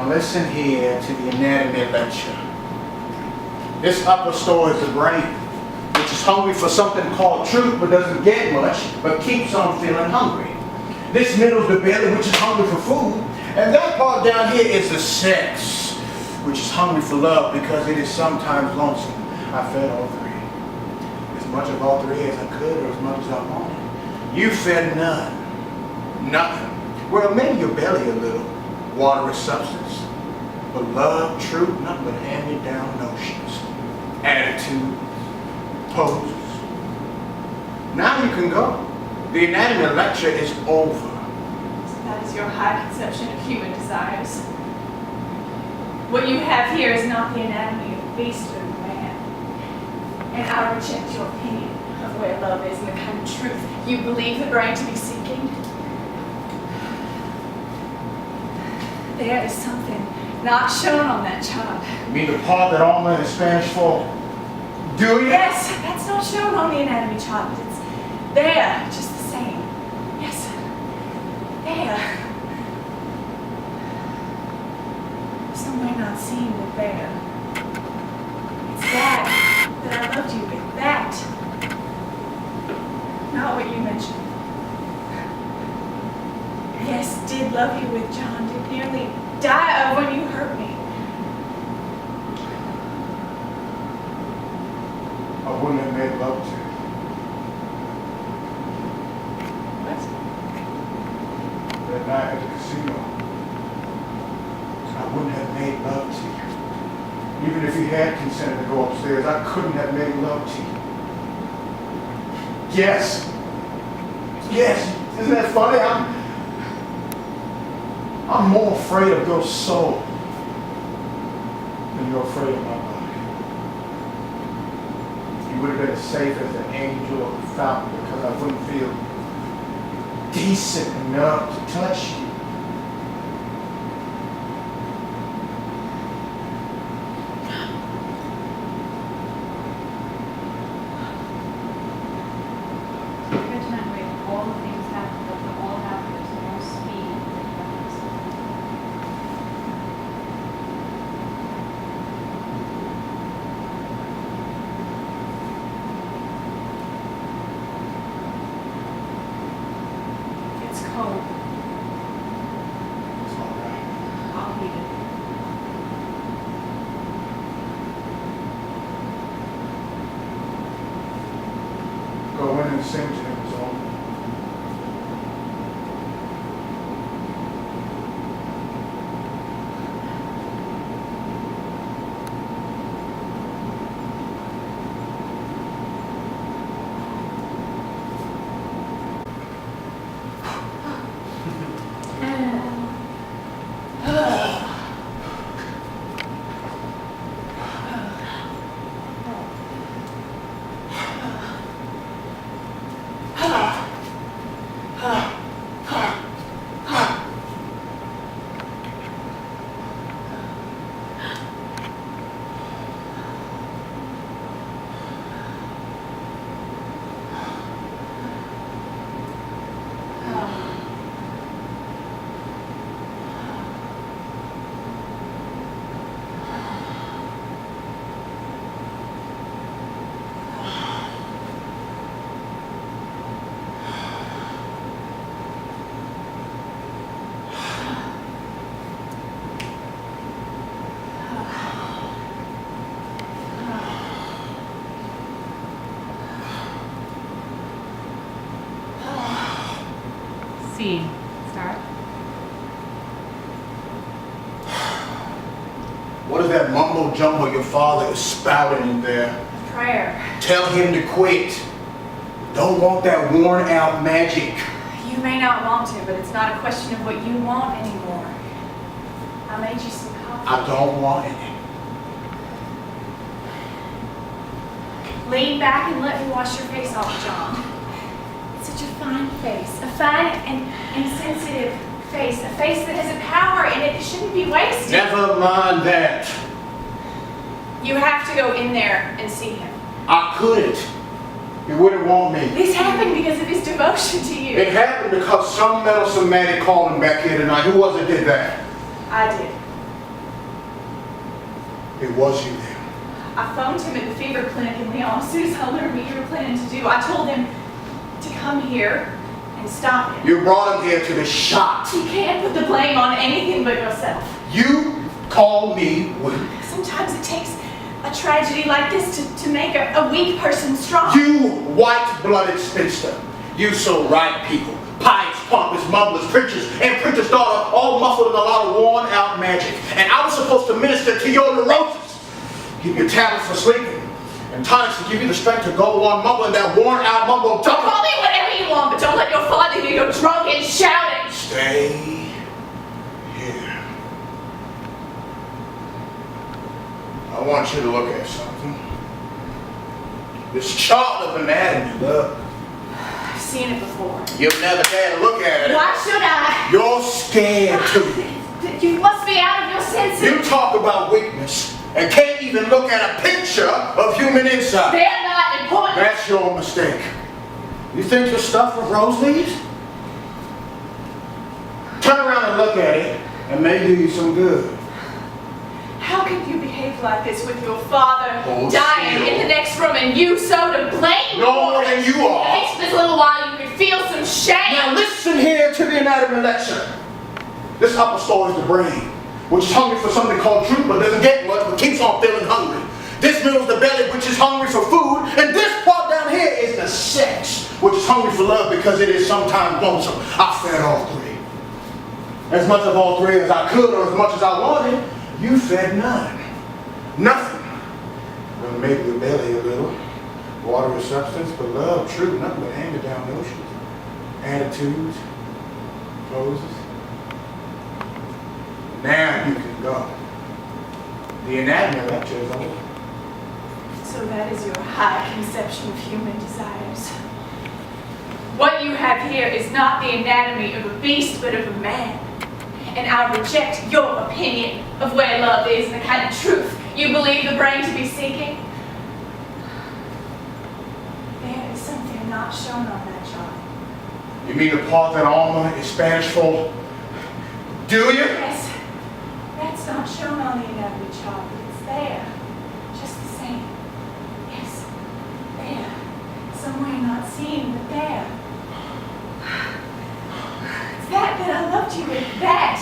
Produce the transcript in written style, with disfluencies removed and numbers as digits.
Now listen here to the anatomy lecture. This upper store is the brain, which is hungry for something called truth but doesn't get much, but keeps on feeling hungry. This middle is the belly, which is hungry for food. And that part down here is the sex, which is hungry for love because it is sometimes lonesome. I fed all three. As much of all three as I could or as much as I wanted. You fed none. Nothing. Well, maybe your belly a little. Watery substance. But love, truth, nothing but hand-me-down notions. Attitude, poses. Now you can go. The anatomy lecture is over. So that is your high conception of human desires. What you have here is not the anatomy of the beast or the man. And I reject your opinion of where love is and the kind of truth you believe the brain to be seeking. There is something not shown on that chart. You mean the part that all men in Spanish for? Do you? Yes, that's not shown on the anatomy chart, but it's there, just the same. Yes, there. Somewhere not seen, but there. It's that I loved you with. That. Not what you mentioned. Yes, did love you with, John. Did nearly die of when you hurt me. I wouldn't have made love to you. What? That night at the casino. I wouldn't have made love to you. Even if you had consented to go upstairs, I couldn't have made love to you. Yes. Yes. Isn't that funny? I'm more afraid of your soul than you're afraid of my body. You would have been as safe as an angel or a fountain because I wouldn't feel decent enough to touch you. Cold. It's all right. I'll heat it. Go in and sing to him, is all. Scene. Start. What is that mumbo jumbo your father is spouting in there? Prayer. Tell him to quit. Don't want that worn out magic. You may not want to, but it's not a question of what you want anymore. I made you some coffee. I don't want it. Lean back and let me wash your face off, John. It's such a fine face. A fine and sensitive face. A face that has a power in it that shouldn't be wasted. Never mind that. You have to go in there and see him. I couldn't. He wouldn't want me. This happened because of his devotion to you. It happened because some meddlesome man called him back here tonight. Who was it did that? I did. It was you then. I phoned him at the fever clinic in Lyon as soon as I learned what you were planning to do. I told him to come here and stop him. You brought him here to the shop. You can't put the blame on anything but yourself. You call me weak. Sometimes it takes a tragedy like this to make a weak person strong. You white-blooded spinster. You so right people. Pious, pompous, mumblers, preachers, and preacher's daughter, all muffled in a lot of worn-out magic. And I was supposed to minister to your neurosis, give you tablets for sleeping, and tonics to give you the strength to go on mumbling that worn-out mumble. Call me whatever you want, but don't let your father hear you drunk and shouting. Stay here. I want you to look at something. This chart of anatomy, look. I've seen it before. You've never dared to look at it. Why should I? You're scared too. You must be out of your senses. You talk about weakness and can't even look at a picture of human inside. They're not important. That's your mistake. You think you're stuffed with rose leaves? Turn around and look at it, and may do you some good. How can you behave like this with your father Oh, dying Seal. in the next room and you so to blame? No more than you are. At least this little while you can feel some shame. Now listen here to the anatomy lecture. This upper story is the brain, which is hungry for something called truth, but doesn't get much, but keeps on feeling hungry. This middle is the belly, which is hungry for food, and this part down here is the sex, which is hungry for love because it is sometimes lonesome. I fed all three. As much of all three as I could, or as much as I wanted. You fed none. Nothing. Well, maybe the belly a little. Water is substance, but love, true, nothing but hand-me-down notions. Attitudes, poses. Now you can go. The anatomy lecture is over. So that is your high conception of human desires. What you have here is not the anatomy of a beast, but of a man. And I reject your opinion of where love is and the kind of truth you believe the brain to be seeking. There is something not shown on that chart. You mean the part that Alma is Spanish for? Do you? Yes, that's not shown on the anatomy chart, but it's there. Just the same. Yes, there. Somewhere not seen, but there. It's that I loved you with. That